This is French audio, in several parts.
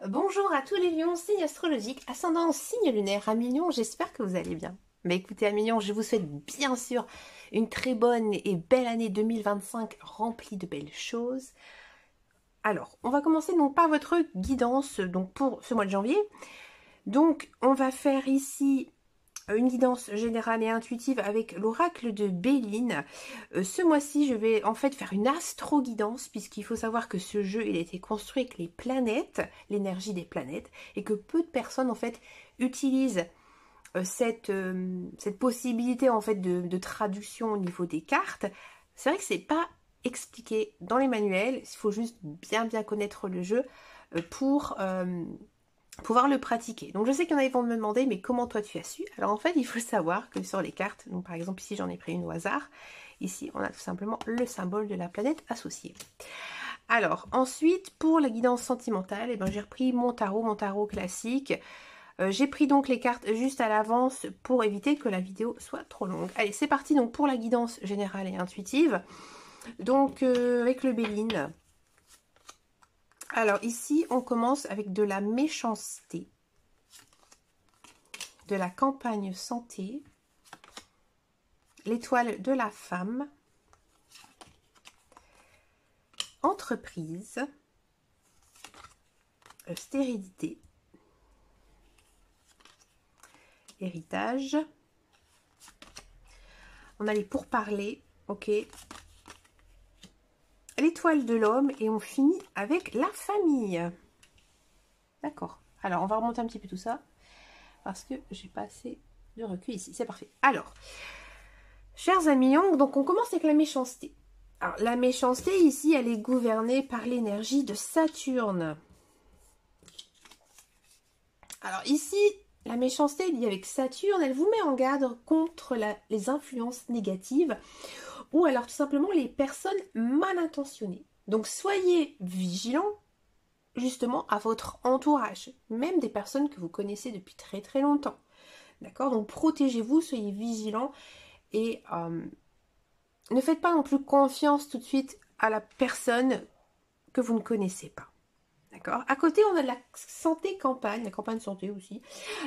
Bonjour à tous les lions, signe astrologique, ascendant signe lunaire, amis lions, j'espère que vous allez bien. Mais écoutez amis lions, je vous souhaite bien sûr une très bonne et belle année 2025 remplie de belles choses. Alors, on va commencer donc par votre guidance donc pour ce mois de janvier. Donc, on va faire ici une guidance générale et intuitive avec l'oracle de Béline. Ce mois-ci, je vais en fait faire une astro-guidance, puisqu'il faut savoir que ce jeu, il a été construit avec les planètes, l'énergie des planètes, et que peu de personnes en fait utilisent cette possibilité en fait de traduction au niveau des cartes. C'est vrai que c'est pas expliqué dans les manuels, il faut juste bien connaître le jeu pour pouvoir le pratiquer. Donc je sais qu'il y en a qui vont me demander, mais comment toi tu as su? Alors en fait, il faut savoir que sur les cartes, donc par exemple ici j'en ai pris une au hasard, ici on a tout simplement le symbole de la planète associée. Alors ensuite, pour la guidance sentimentale, j'ai repris mon tarot classique. J'ai pris donc les cartes juste à l'avance pour éviter que la vidéo soit trop longue. Allez, c'est parti donc pour la guidance générale et intuitive. Donc avec le Béline. Alors ici, on commence avec de la méchanceté, de la campagne santé, l'étoile de la femme, entreprise, stérilité, héritage. On a les pourparlers, ok. L'étoile de l'homme et on finit avec la famille. D'accord. Alors, on va remonter un petit peu tout ça parce que j'ai pas assez de recul ici. C'est parfait. Alors, chers amis, donc on commence avec la méchanceté. Alors, la méchanceté ici, elle est gouvernée par l'énergie de Saturne. Alors ici, la méchanceté liée avec Saturne, elle vous met en garde contre les influences négatives ou alors tout simplement les personnes mal intentionnées. Donc soyez vigilants justement à votre entourage, même des personnes que vous connaissez depuis très longtemps. D'accord? Donc protégez-vous, soyez vigilants et ne faites pas non plus confiance tout de suite à la personne que vous ne connaissez pas. D'accord? À côté, on a de la santé campagne, la campagne santé aussi.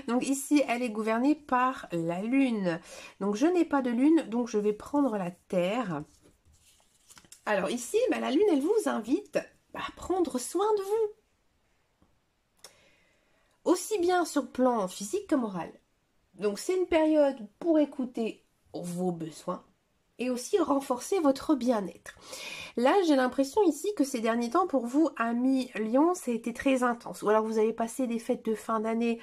Donc ici, elle est gouvernée par la lune. Donc je n'ai pas de lune, donc je vais prendre la terre. Alors ici, la lune, elle vous invite à prendre soin de vous. Aussi bien sur le plan physique que moral. Donc c'est une période pour écouter vos besoins et aussi renforcer votre bien-être. Là, j'ai l'impression ici que ces derniers temps, pour vous, amis Lion, ça a été très intense. Ou alors vous avez passé des fêtes de fin d'année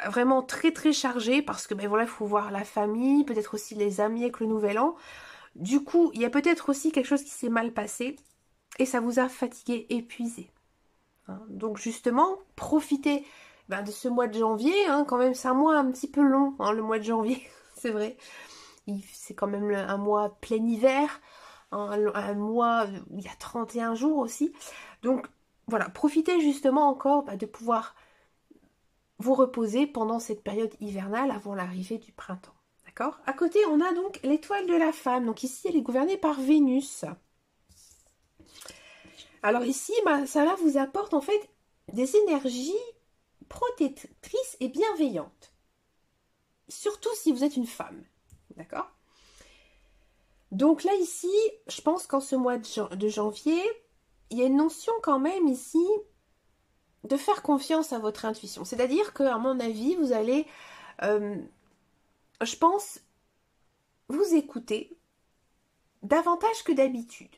vraiment très chargées parce que voilà, il faut voir la famille, peut-être aussi les amis avec le nouvel an. Du coup, il y a peut-être aussi quelque chose qui s'est mal passé et ça vous a fatigué, épuisé. Donc justement, profitez de ce mois de janvier, quand même c'est un mois un petit peu long, le mois de janvier, c'est vrai. C'est quand même un mois plein hiver, un mois où il y a 31 jours aussi. Donc voilà, profitez justement encore de pouvoir vous reposer pendant cette période hivernale avant l'arrivée du printemps. D'accord? À côté, on a donc l'étoile de la femme. Donc ici, elle est gouvernée par Vénus. Alors ici, ça là vous apporte en fait des énergies protectrices et bienveillantes. Surtout si vous êtes une femme. D'accord? Donc là, ici, je pense qu'en ce mois de janvier, il y a une notion quand même ici de faire confiance à votre intuition. C'est-à-dire qu'à mon avis, vous allez, je pense, vous écouter davantage que d'habitude.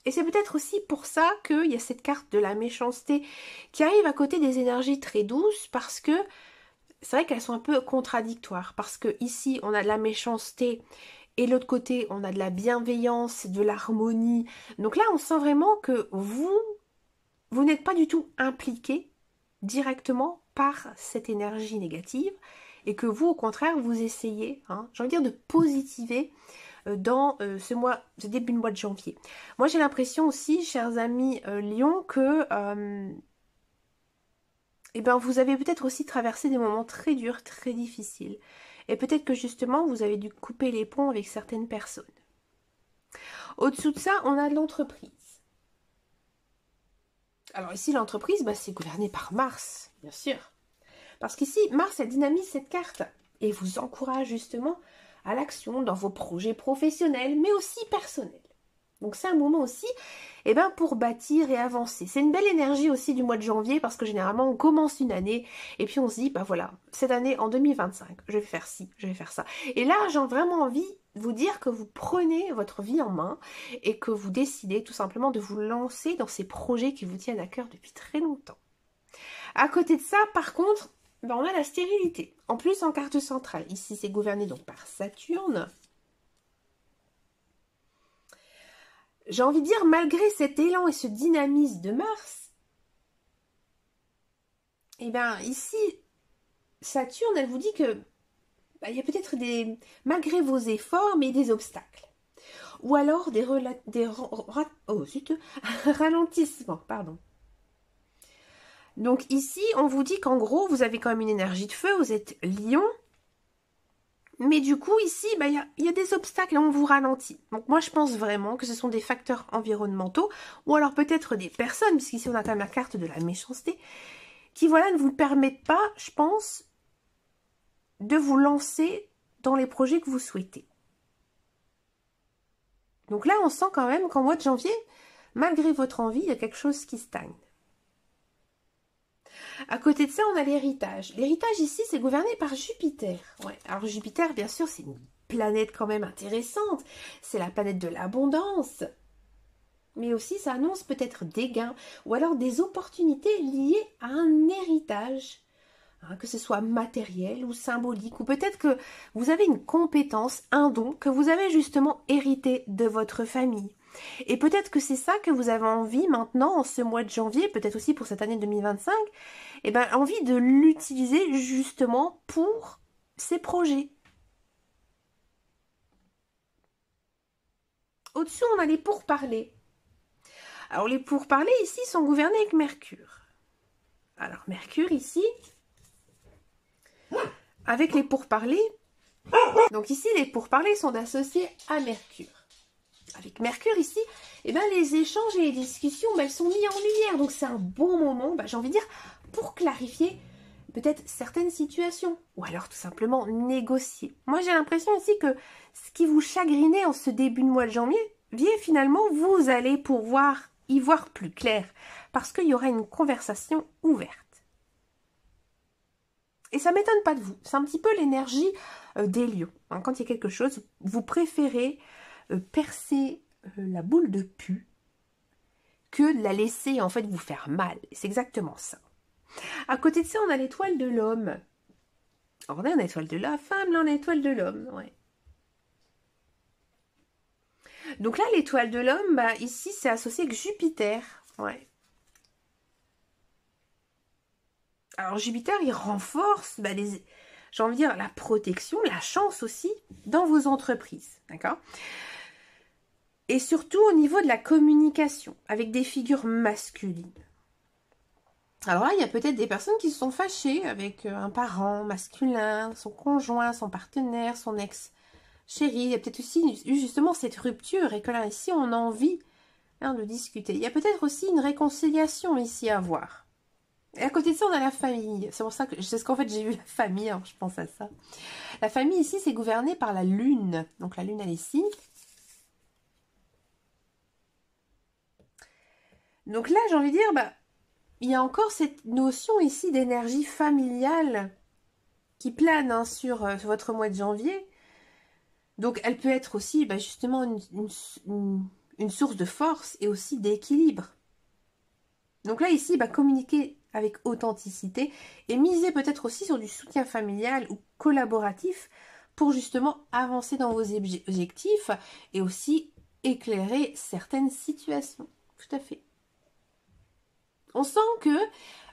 Et c'est peut-être aussi pour ça qu'il y a cette carte de la méchanceté qui arrive à côté des énergies très douces parce que c'est vrai qu'elles sont un peu contradictoires. Parce que ici, on a de la méchanceté et de l'autre côté, on a de la bienveillance, de l'harmonie. Donc là, on sent vraiment que vous n'êtes pas du tout impliqué directement par cette énergie négative et que vous, au contraire, vous essayez, j'ai envie de dire, de positiver dans ce début de mois de janvier. Moi, j'ai l'impression aussi, chers amis Lion, que eh ben, vous avez peut-être aussi traversé des moments très durs, très difficiles. Et peut-être que justement, vous avez dû couper les ponts avec certaines personnes. Au-dessous de ça, on a l'entreprise. Alors ici, l'entreprise, bah, c'est gouverné par Mars, bien sûr. Parce qu'ici, Mars, elle dynamise cette carte et vous encourage justement à l'action dans vos projets professionnels, mais aussi personnels. Donc c'est un moment aussi pour bâtir et avancer. C'est une belle énergie aussi du mois de janvier parce que généralement on commence une année et puis on se dit, bah voilà, cette année en 2025, je vais faire ci, je vais faire ça. Et là, j'ai vraiment envie de vous dire que vous prenez votre vie en main et que vous décidez tout simplement de vous lancer dans ces projets qui vous tiennent à cœur depuis très longtemps. À côté de ça, par contre, on a la stérilité. En plus, en carte centrale, ici c'est gouverné donc par Saturne. J'ai envie de dire, malgré cet élan et ce dynamisme de Mars, ici, Saturne, elle vous dit que il y a peut-être malgré vos efforts, mais des obstacles. Ou alors des ralentissements, pardon. Donc ici, on vous dit qu'en gros, vous avez quand même une énergie de feu, vous êtes lion. Mais du coup, ici, il y a des obstacles et on vous ralentit. Donc moi, je pense vraiment que ce sont des facteurs environnementaux ou alors peut-être des personnes, puisqu'ici, on a quand même la carte de la méchanceté, qui, voilà, ne vous permettent pas, je pense, de vous lancer dans les projets que vous souhaitez. Donc là, on sent quand même qu'en mois de janvier, malgré votre envie, il y a quelque chose qui stagne. À côté de ça, on a l'héritage. L'héritage ici, c'est gouverné par Jupiter. Ouais. Alors Jupiter, bien sûr, c'est une planète quand même intéressante. C'est la planète de l'abondance. Mais aussi, ça annonce peut-être des gains ou alors des opportunités liées à un héritage. Que ce soit matériel ou symbolique. Ou peut-être que vous avez une compétence, un don que vous avez justement hérité de votre famille. Et peut-être que c'est ça que vous avez envie maintenant, en ce mois de janvier, peut-être aussi pour cette année 2025, envie de l'utiliser justement pour ces projets. Au-dessus, on a les pourparlers. Alors, les pourparlers ici sont gouvernés avec Mercure. Alors, Mercure ici, avec les pourparlers, donc ici, les pourparlers sont associés à Mercure. Avec Mercure ici, les échanges et les discussions, elles sont mises en lumière. Donc c'est un bon moment, j'ai envie de dire, pour clarifier peut-être certaines situations. Ou alors tout simplement négocier. Moi j'ai l'impression ici que ce qui vous chagrinait en ce début de mois de janvier, finalement, vous allez pouvoir y voir plus clair. Parce qu'il y aura une conversation ouverte. Et ça ne m'étonne pas de vous. C'est un petit peu l'énergie des lions. Quand il y a quelque chose, vous préférez percer la boule de pu que de la laisser en fait vous faire mal. C'est exactement ça. À côté de ça, on a l'étoile de l'homme. Alors, on a l'étoile de la femme, là on a l'étoile de l'homme. Ouais. Donc là, l'étoile de l'homme, ici c'est associé avec Jupiter. Ouais. Alors Jupiter, il renforce j'ai envie de dire la protection, la chance aussi dans vos entreprises. D'accord ? Et surtout au niveau de la communication, avec des figures masculines. Alors là, il y a peut-être des personnes qui se sont fâchées avec un parent masculin, son conjoint, son partenaire, son ex-chéri. Il y a peut-être aussi eu justement cette rupture et que là, ici, on a envie de discuter. Il y a peut-être aussi une réconciliation ici à voir. Et à côté de ça, on a la famille. C'est pour ça que c'est ce qu'en fait j'ai vu la famille, alors je pense à ça. La famille ici, c'est gouverné par la lune. Donc la lune, elle est ici. Donc là, j'ai envie de dire, il y a encore cette notion ici d'énergie familiale qui plane sur votre mois de janvier. Donc elle peut être aussi justement une source de force et aussi d'équilibre. Donc là ici, communiquer avec authenticité et miser peut-être aussi sur du soutien familial ou collaboratif pour justement avancer dans vos objectifs et aussi éclairer certaines situations. Tout à fait. On sent que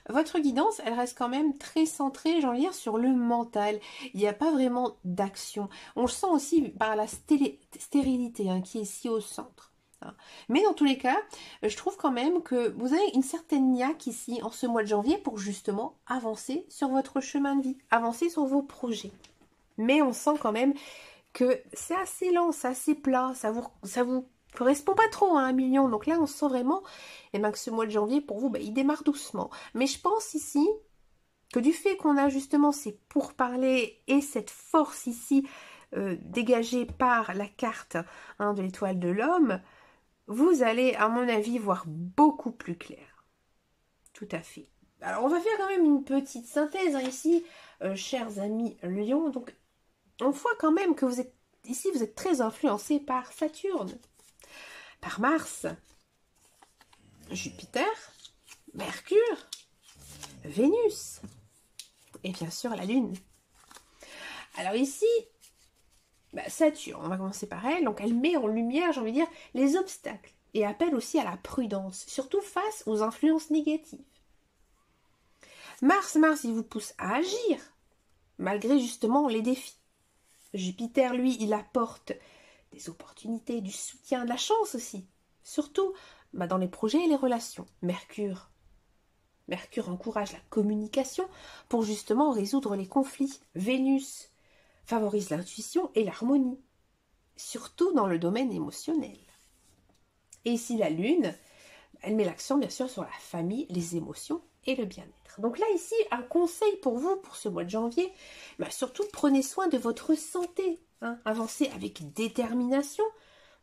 votre guidance, elle reste quand même très centrée, j'ai envie de dire, sur le mental. Il n'y a pas vraiment d'action. On le sent aussi par la stérilité qui est ici au centre. hein. Mais dans tous les cas, je trouve quand même que vous avez une certaine niaque ici en ce mois de janvier pour justement avancer sur votre chemin de vie, avancer sur vos projets. Mais on sent quand même que c'est assez lent, c'est assez plat, ça vous correspond pas trop à 1 million. Donc là, on sent vraiment que ce mois de janvier, pour vous, il démarre doucement. Mais je pense ici que du fait qu'on a justement ces pourparlers et cette force ici dégagée par la carte de l'étoile de l'homme, vous allez, à mon avis, voir beaucoup plus clair. Tout à fait. Alors, on va faire quand même une petite synthèse ici, chers amis Lion. Donc, on voit quand même que vous êtes ici, vous êtes très influencé par Saturne, par Mars, Jupiter, Mercure, Vénus et bien sûr la Lune. Alors ici, Saturne, on va commencer par elle. Donc elle met en lumière, j'ai envie de dire, les obstacles et appelle aussi à la prudence, surtout face aux influences négatives. Mars, il vous pousse à agir, malgré justement les défis. Jupiter, lui, il apporte des opportunités, du soutien, de la chance aussi. Surtout dans les projets et les relations. Mercure encourage la communication pour justement résoudre les conflits. Vénus favorise l'intuition et l'harmonie, surtout dans le domaine émotionnel. Et ici, la Lune, elle met l'accent bien sûr sur la famille, les émotions et le bien-être. Donc là, ici, un conseil pour vous, pour ce mois de janvier, surtout prenez soin de votre santé. Avancez avec détermination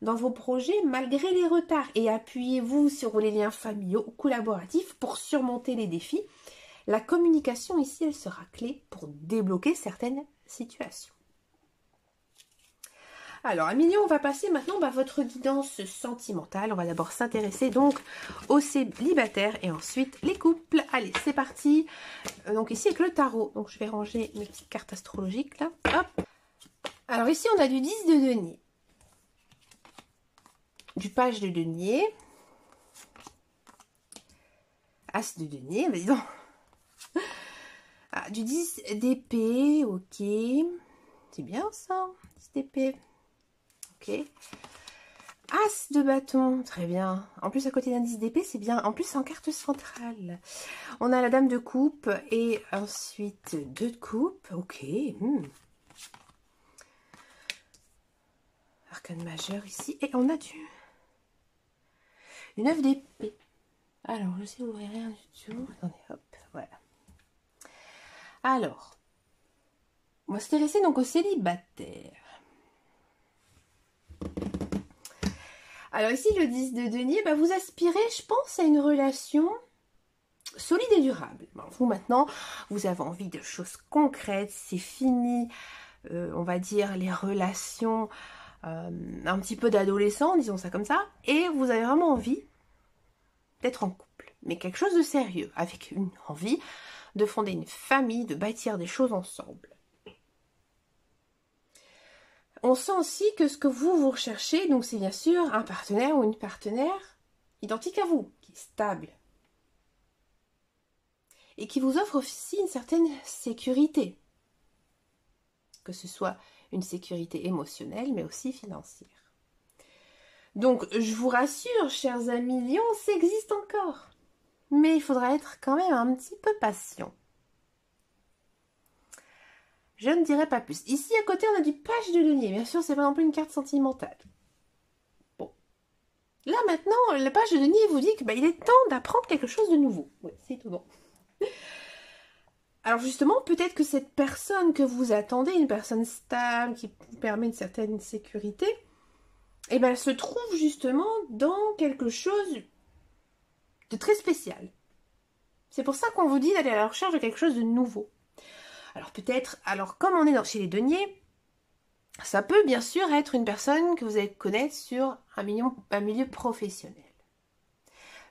dans vos projets malgré les retards et appuyez-vous sur les liens familiaux ou collaboratifs pour surmonter les défis. La communication ici, elle sera clé pour débloquer certaines situations. Alors, Amélie, on va passer maintenant votre guidance sentimentale. On va d'abord s'intéresser donc aux célibataires et ensuite les couples. Allez, c'est parti. Donc ici avec le tarot. Donc je vais ranger mes petites cartes astrologiques là. Hop. Alors ici, on a du 10 de denier, du page de denier, as de denier, dis donc. Du 10 d'épée, ok. C'est bien ça, 10 d'épée. Ok. As de bâton, très bien. En plus, à côté d'un 10 d'épée, c'est bien. En plus, en carte centrale. On a la dame de coupe et ensuite 2 de coupe. Ok. Arcane majeur ici. Et on a du 9 d'épée. Alors, je sais ouvrir rien du tout. Attendez, hop, voilà. Alors, on va s'intéresser donc aux célibataires. Alors ici, le 10 de denier, vous aspirez, je pense, à une relation solide et durable. Vous, maintenant, vous avez envie de choses concrètes, c'est fini, on va dire, les relations un petit peu d'adolescent, disons ça comme ça, et vous avez vraiment envie d'être en couple, mais quelque chose de sérieux, avec une envie de fonder une famille, de bâtir des choses ensemble. On sent aussi que ce que vous recherchez, donc c'est bien sûr un partenaire ou une partenaire identique à vous, qui est stable. Et qui vous offre aussi une certaine sécurité. Que ce soit une sécurité émotionnelle, mais aussi financière. Donc, je vous rassure, chers amis Lions, ça existe encore. Mais il faudra être quand même un petit peu patient. Je ne dirai pas plus. Ici, à côté, on a du page de denier. Bien sûr, c'est pas non plus une carte sentimentale. Bon. Là, maintenant, le page de denier vous dit que il est temps d'apprendre quelque chose de nouveau. Oui, c'est tout bon. Alors justement, peut-être que cette personne que vous attendez, une personne stable, qui vous permet une certaine sécurité, elle se trouve justement dans quelque chose de très spécial. C'est pour ça qu'on vous dit d'aller à la recherche de quelque chose de nouveau. Alors peut-être, comme on est chez les deniers, ça peut bien sûr être une personne que vous allez connaître sur un milieu professionnel.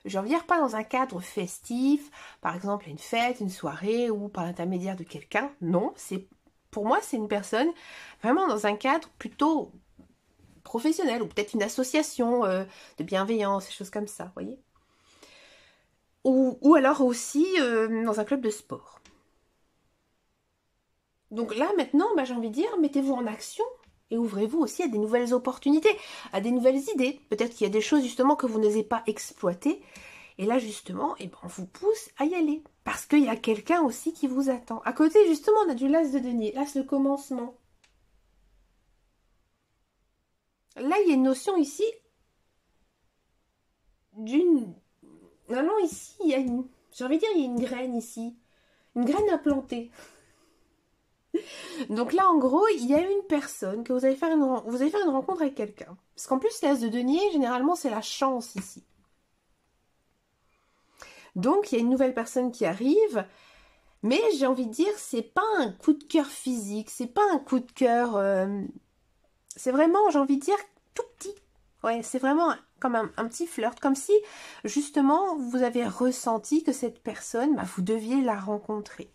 Je ne veux dire pas dans un cadre festif, par exemple une fête, une soirée ou par l'intermédiaire de quelqu'un. Non, pour moi c'est une personne vraiment dans un cadre plutôt professionnel ou peut-être une association de bienveillance, des choses comme ça, vous voyez. Ou alors aussi dans un club de sport. Donc là, maintenant, j'ai envie de dire, mettez-vous en action Et ouvrez-vous aussi à des nouvelles opportunités, à des nouvelles idées. Peut-être qu'il y a des choses justement que vous n'osez pas exploiter. Et là justement, eh ben, on vous pousse à y aller. Parce qu'il y a quelqu'un aussi qui vous attend. À côté justement, on a du l'as de denier. L'as, le commencement. Là, il y a une notion ici d'une... Non, non, ici, il y a une... J'ai envie de dire, il y a une graine ici. Une graine à planter. Donc là, en gros, il y a une personne que vous allez faire une rencontre avec quelqu'un. Parce qu'en plus, l'as de denier, généralement, c'est la chance ici. Donc, il y a une nouvelle personne qui arrive. Mais j'ai envie de dire, c'est pas un coup de cœur physique. C'est pas un coup de cœur... c'est vraiment, j'ai envie de dire, tout petit. Ouais, c'est vraiment comme un petit flirt. Comme si, justement, vous avez ressenti que cette personne, bah, vous deviez la rencontrer.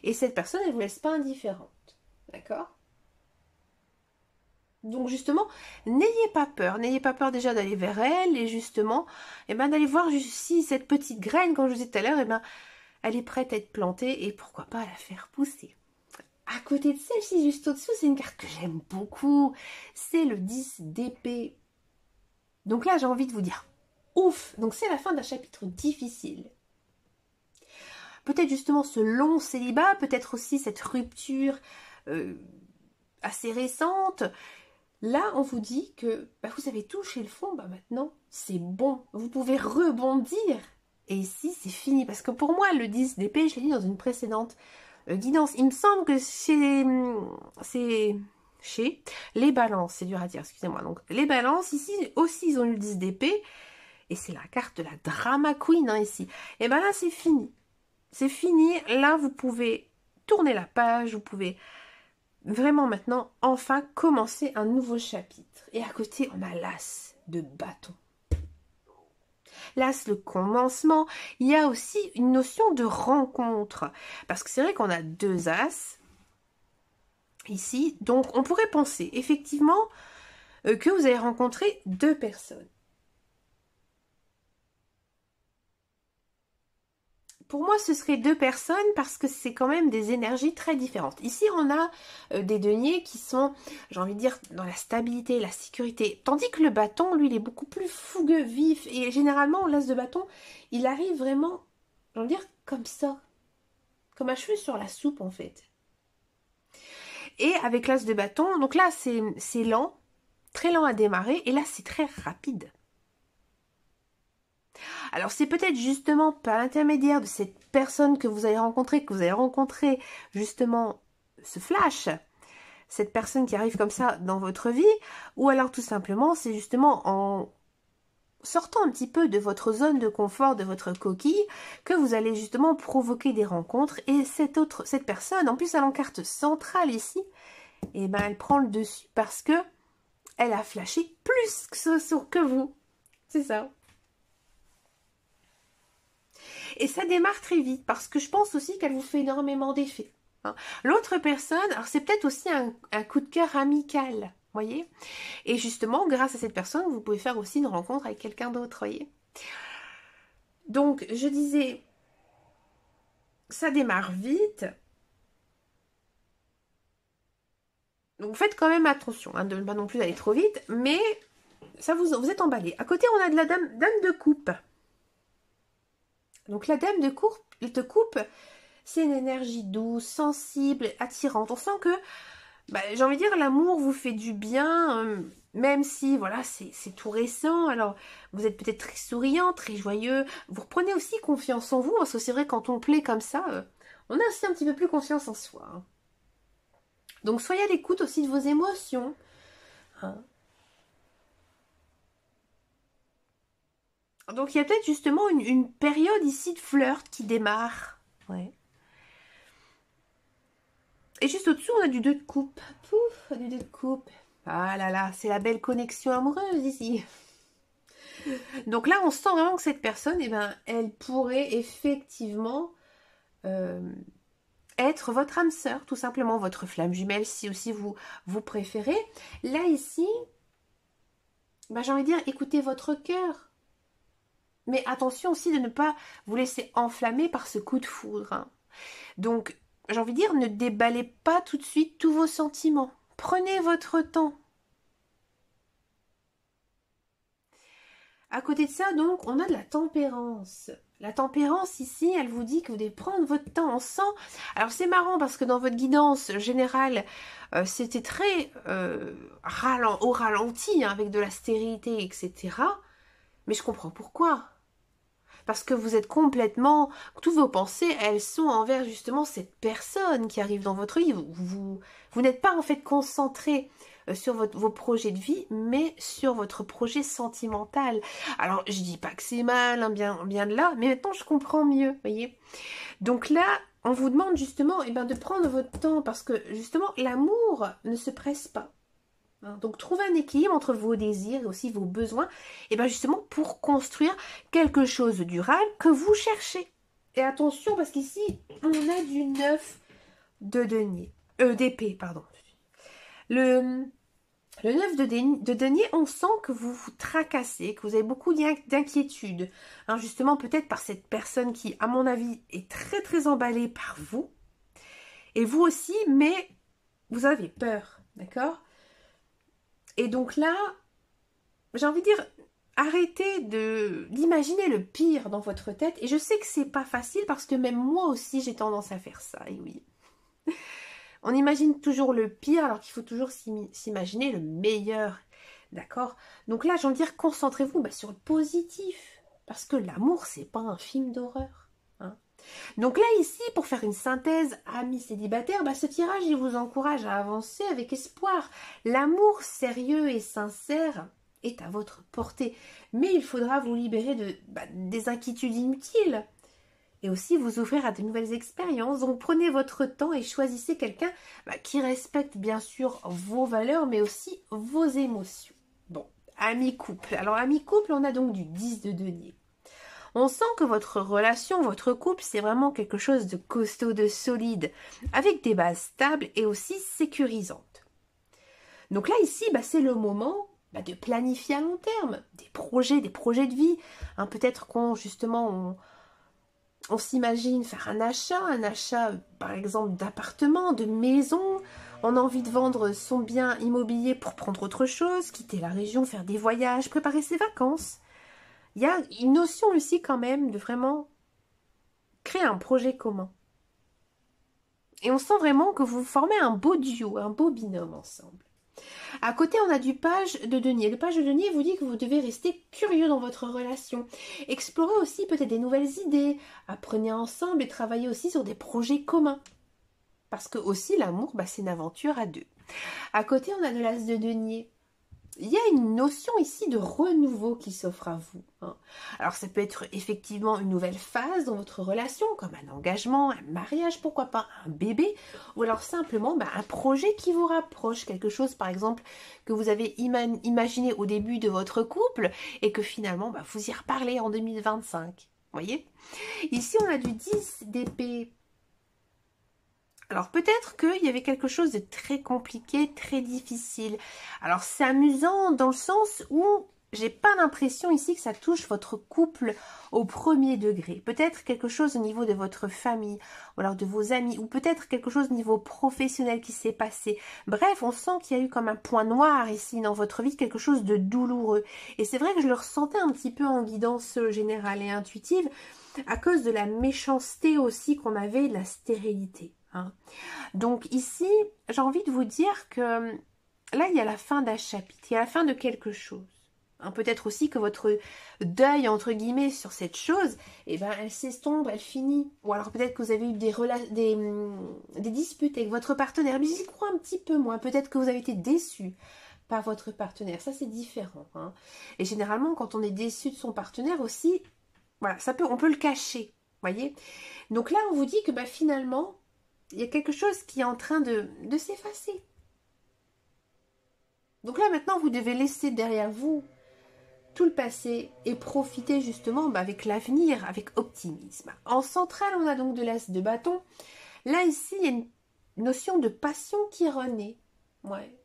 Et cette personne, elle ne vous laisse pas indifférente. D'accord? Donc justement, n'ayez pas peur. N'ayez pas peur déjà d'aller vers elle. Et justement, eh ben, d'aller voir si cette petite graine, comme je vous disais tout à l'heure, eh ben, elle est prête à être plantée. Et pourquoi pas la faire pousser. À côté de celle-ci, juste au-dessous, c'est une carte que j'aime beaucoup. C'est le 10 d'épée. Donc là, j'ai envie de vous dire, ouf! Donc c'est la fin d'un chapitre difficile. Peut-être justement ce long célibat, peut-être aussi cette rupture assez récente. Là, on vous dit que bah, vous avez touché le fond, bah, maintenant, c'est bon. Vous pouvez rebondir. Et ici, c'est fini. Parce que pour moi, le 10 d'épée, je l'ai dit dans une précédente guidance. Il me semble que c'est chez les balances. C'est dur à dire, excusez-moi. Donc, les balances, ici, aussi, ils ont eu le 10 d'épée. Et c'est la carte de la drama queen, hein, ici. Et bien là, c'est fini. C'est fini. Là, vous pouvez tourner la page. Vous pouvez vraiment maintenant, enfin, commencer un nouveau chapitre. Et à côté, on a l'as de bâton. L'as, le commencement. Il y a aussi une notion de rencontre. Parce que c'est vrai qu'on a deux as ici. Donc, on pourrait penser effectivement que vous allez rencontrer deux personnes. Pour moi, ce serait deux personnes parce que c'est quand même des énergies très différentes. Ici, on a des deniers qui sont, j'ai envie de dire, dans la stabilité, la sécurité. Tandis que le bâton, lui, il est beaucoup plus fougueux, vif. Et généralement, l'as de bâton, il arrive vraiment, j'ai envie de dire, comme ça. Comme un cheveu sur la soupe, en fait. Et avec l'as de bâton, donc là, c'est lent, très lent à démarrer. Et là, c'est très rapide. Alors c'est peut-être justement par l'intermédiaire de cette personne que vous allez rencontrer justement ce flash, cette personne qui arrive comme ça dans votre vie, ou alors tout simplement c'est justement en sortant un petit peu de votre zone de confort, de votre coquille, que vous allez justement provoquer des rencontres. Et cette personne, en plus elle en carte centrale ici, et ben elle prend le dessus parce que elle a flashé plus que vous. C'est ça. Et ça démarre très vite parce que je pense aussi qu'elle vous fait énormément d'effets. Hein. L'autre personne, alors c'est peut-être aussi un coup de cœur amical, voyez. Et justement, grâce à cette personne, vous pouvez faire aussi une rencontre avec quelqu'un d'autre, voyez. Donc, je disais, ça démarre vite. Donc, faites quand même attention, hein, de ne pas non plus aller trop vite, mais ça vous êtes emballé. À côté, on a de la dame de coupe. Donc la dame de coupe, c'est une énergie douce, sensible, attirante. On sent que, bah, j'ai envie de dire, l'amour vous fait du bien, même si, voilà, c'est tout récent. Alors, vous êtes peut-être très souriant, très joyeux. Vous reprenez aussi confiance en vous, parce que c'est vrai, quand on plaît comme ça, on a aussi un petit peu plus confiance en soi. Hein. Donc, soyez à l'écoute aussi de vos émotions. Hein. Donc il y a peut-être justement une période ici de flirt qui démarre. Ouais. Et juste au-dessous, on a du 2 de coupe. Pouf, du 2 de coupe. Ah là là, c'est la belle connexion amoureuse ici. Donc là, on sent vraiment que cette personne, eh ben, elle pourrait effectivement être votre âme sœur, tout simplement, votre flamme jumelle, si aussi vous préférez. Là, ici, ben, j'ai envie de dire, écoutez votre cœur. Mais attention aussi de ne pas vous laisser enflammer par ce coup de foudre. Hein. Donc, j'ai envie de dire, ne déballez pas tout de suite tous vos sentiments. prenez votre temps. À côté de ça, donc, on a de la tempérance. La tempérance, ici, elle vous dit que vous devez prendre votre temps. On sent... Alors, c'est marrant parce que dans votre guidance générale, c'était très au ralenti, hein, avec de la stérilité, etc. Mais je comprends pourquoi. Parce que vous êtes complètement... Toutes vos pensées, elles sont envers justement cette personne qui arrive dans votre vie. Vous n'êtes pas en fait concentré sur vos projets de vie, mais sur votre projet sentimental. Alors, je dis pas que c'est mal, hein, bien de là, mais maintenant je comprends mieux, voyez. Donc là, on vous demande justement de prendre votre temps, parce que justement, l'amour ne se presse pas. Donc, trouver un équilibre entre vos désirs et aussi vos besoins, et bien justement pour construire quelque chose de durable que vous cherchez. Et attention, parce qu'ici, on a du 9 de denier, d'épée, pardon. Le 9 de denier, on sent que vous vous tracassez, que vous avez beaucoup d'inquiétude. Hein, justement, peut-être par cette personne qui, à mon avis, est très très emballée par vous. Et vous aussi, mais vous avez peur, d'accord ? Et donc là, j'ai envie de dire, arrêtez d'imaginer le pire dans votre tête. Et je sais que c'est pas facile parce que même moi aussi, j'ai tendance à faire ça. Et oui. On imagine toujours le pire alors qu'il faut toujours s'imaginer le meilleur. D'accord? Donc là, j'ai envie de dire, concentrez-vous sur le positif. Parce que l'amour, c'est pas un film d'horreur. Hein. Donc là, ici, pour faire une synthèse, amis célibataires, ce tirage, il vous encourage à avancer avec espoir. L'amour sérieux et sincère est à votre portée. Mais il faudra vous libérer des inquiétudes inutiles. Et aussi vous ouvrir à de nouvelles expériences. Donc prenez votre temps et choisissez quelqu'un qui respecte bien sûr vos valeurs, mais aussi vos émotions. Bon, amis couple. Alors amis couple, on a donc du 10 de denier. On sent que votre relation, votre couple, c'est vraiment quelque chose de costaud, de solide, avec des bases stables et aussi sécurisantes. Donc là, ici, c'est le moment de planifier à long terme des projets de vie. Hein, peut-être qu'on s'imagine faire un achat par exemple d'appartement, de maison. On a envie de vendre son bien immobilier pour prendre autre chose, quitter la région, faire des voyages, préparer ses vacances. Il y a une notion aussi quand même de vraiment créer un projet commun. Et on sent vraiment que vous formez un beau duo, un beau binôme ensemble. À côté, on a du page de denier. Le page de denier vous dit que vous devez rester curieux dans votre relation. Explorez aussi peut-être des nouvelles idées. Apprenez ensemble et travaillez aussi sur des projets communs. Parce que aussi, l'amour, c'est une aventure à deux. À côté, on a de l'as de denier. Il y a une notion ici de renouveau qui s'offre à vous. Hein. Alors ça peut être effectivement une nouvelle phase dans votre relation, comme un engagement, un mariage, pourquoi pas un bébé, ou alors simplement un projet qui vous rapproche, quelque chose par exemple que vous avez imaginé au début de votre couple et que finalement vous y reparlez en 2025. Voyez ? Ici on a du 10 d'épée. Alors peut-être qu'il y avait quelque chose de très compliqué, très difficile. Alors c'est amusant dans le sens où j'ai pas l'impression ici que ça touche votre couple au premier degré. Peut-être quelque chose au niveau de votre famille, ou alors de vos amis, ou peut-être quelque chose au niveau professionnel qui s'est passé. Bref, on sent qu'il y a eu comme un point noir ici dans votre vie, quelque chose de douloureux. Et c'est vrai que je le ressentais un petit peu en guidance générale et intuitive, à cause de la méchanceté aussi qu'on avait, de la stérilité. Hein. Donc ici, j'ai envie de vous dire que là, il y a la fin d'un chapitre, il y a la fin de quelque chose. Hein, peut-être aussi que votre deuil, entre guillemets, sur cette chose, elle s'estompe, elle finit. Ou alors peut-être que vous avez eu des disputes avec votre partenaire. Mais j'y crois un petit peu moins. Peut-être que vous avez été déçu par votre partenaire. Ça, c'est différent. Hein. Et généralement, quand on est déçu de son partenaire aussi, voilà, on peut le cacher. Voyez. Donc là, on vous dit que finalement, il y a quelque chose qui est en train de s'effacer. Donc là, maintenant, vous devez laisser derrière vous tout le passé et profiter justement avec l'avenir, avec optimisme. En centrale, on a donc de l'as de bâton. Là, ici, il y a une notion de passion qui renaît. Ouais.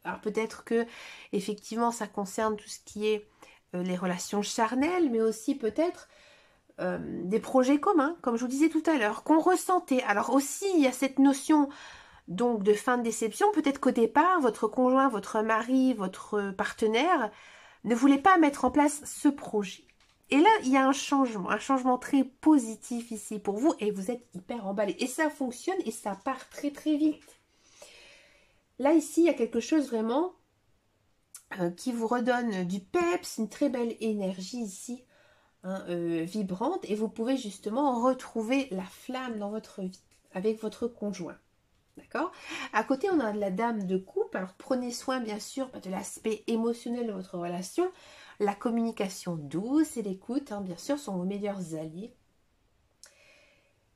Alors peut-être que, effectivement, ça concerne tout ce qui est les relations charnelles, mais aussi peut-être des projets communs, comme je vous disais tout à l'heure, qu'on ressentait. Alors aussi, il y a cette notion donc de fin de déception. Peut-être qu'au départ, votre conjoint, votre mari, votre partenaire ne voulait pas mettre en place ce projet. Et là, il y a un changement très positif ici pour vous et vous êtes hyper emballé. Et ça fonctionne et ça part très très vite. Là, ici, il y a quelque chose vraiment qui vous redonne du peps, une très belle énergie ici, hein, vibrante. Et vous pouvez justement retrouver la flamme dans votre vie avec votre conjoint. D'accord? À côté, on a la dame de coupe. Alors, prenez soin, bien sûr, de l'aspect émotionnel de votre relation. La communication douce et l'écoute, hein, bien sûr, sont vos meilleurs alliés.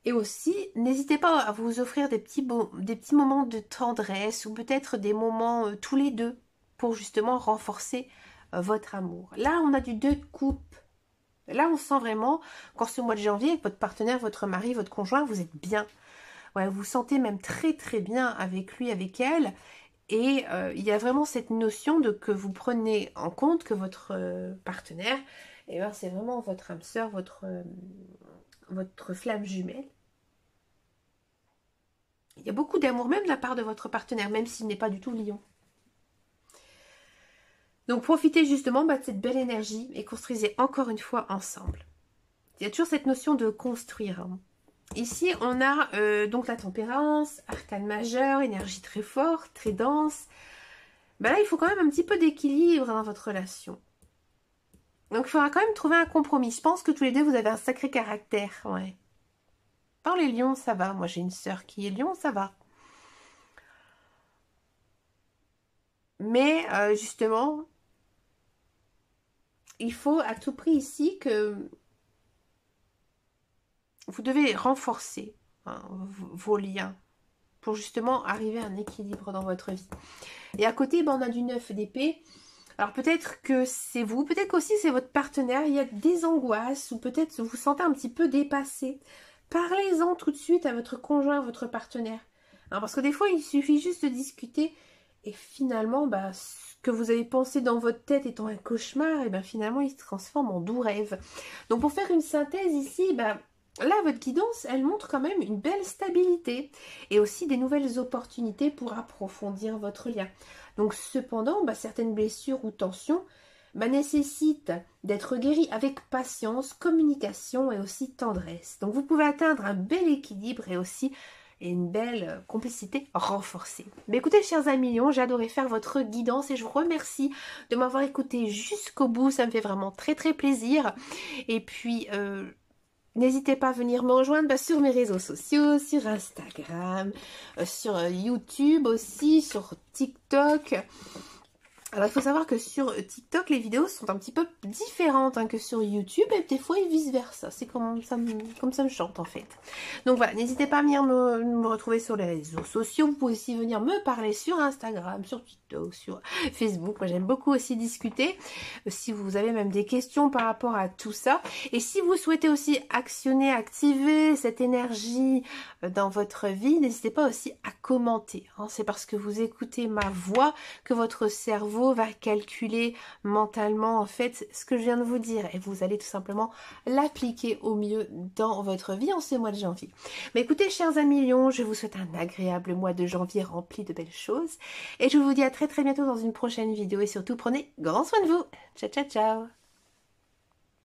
Et aussi, n'hésitez pas à vous offrir des petits moments de tendresse ou peut-être des moments tous les deux pour justement renforcer votre amour. Là, on a du 2 de coupe. Là, on sent vraiment qu'en ce mois de janvier, avec votre partenaire, votre mari, votre conjoint, vous êtes bien. Ouais, vous vous sentez même très très bien avec lui, avec elle. Et il y a vraiment cette notion de que vous prenez en compte que votre partenaire, eh ben, c'est vraiment votre âme sœur, votre flamme jumelle. Il y a beaucoup d'amour même de la part de votre partenaire, même s'il n'est pas du tout lion. Donc profitez justement de cette belle énergie et construisez encore une fois ensemble. Il y a toujours cette notion de construire. Hein. Ici, on a donc la tempérance, arcane majeur, énergie très forte, très dense. Ben là, il faut quand même un petit peu d'équilibre dans votre relation. Donc, il faudra quand même trouver un compromis. Je pense que tous les deux, vous avez un sacré caractère. Ouais. Dans les lions, ça va. Moi, j'ai une sœur qui est lion, ça va. Mais, justement, il faut à tout prix ici que vous devez renforcer hein, vos liens pour justement arriver à un équilibre dans votre vie. Et à côté, ben, on a du 9 d'épée. Alors peut-être que c'est vous, peut-être qu'aussi c'est votre partenaire, il y a des angoisses ou peut-être vous vous sentez un petit peu dépassé. Parlez-en tout de suite à votre conjoint, à votre partenaire. Alors, parce que des fois, il suffit juste de discuter et finalement, bah, ce que vous avez pensé dans votre tête étant un cauchemar, et ben finalement, il se transforme en doux rêve. Donc pour faire une synthèse ici, bah, là, votre guidance, elle montre quand même une belle stabilité et aussi des nouvelles opportunités pour approfondir votre lien. Donc cependant, bah, certaines blessures ou tensions bah, nécessitent d'être guéries avec patience, communication et aussi tendresse. Donc vous pouvez atteindre un bel équilibre et aussi une belle complicité renforcée. Mais écoutez, chers amis lions, j'ai adoré faire votre guidance et je vous remercie de m'avoir écouté jusqu'au bout. Ça me fait vraiment très très plaisir. Et puis... n'hésitez pas à venir me rejoindre sur mes réseaux sociaux, sur Instagram, sur YouTube aussi, sur TikTok. Alors, il faut savoir que sur TikTok, les vidéos sont un petit peu différentes hein, que sur YouTube et des fois, et vice-versa. C'est comme ça me chante, en fait. Donc, voilà, n'hésitez pas à venir me retrouver sur les réseaux sociaux. Vous pouvez aussi venir me parler sur Instagram, sur TikTok, sur Facebook. Moi, j'aime beaucoup aussi discuter. Si vous avez même des questions par rapport à tout ça. Et si vous souhaitez aussi actionner, activer cette énergie dans votre vie, n'hésitez pas aussi à commenter. Hein. C'est parce que vous écoutez ma voix que votre cerveau va calculer mentalement en fait ce que je viens de vous dire et vous allez tout simplement l'appliquer au mieux dans votre vie en ce mois de janvier. Mais écoutez, chers amis lions, je vous souhaite un agréable mois de janvier rempli de belles choses et je vous dis à très très bientôt dans une prochaine vidéo et surtout prenez grand soin de vous. Ciao ciao ciao.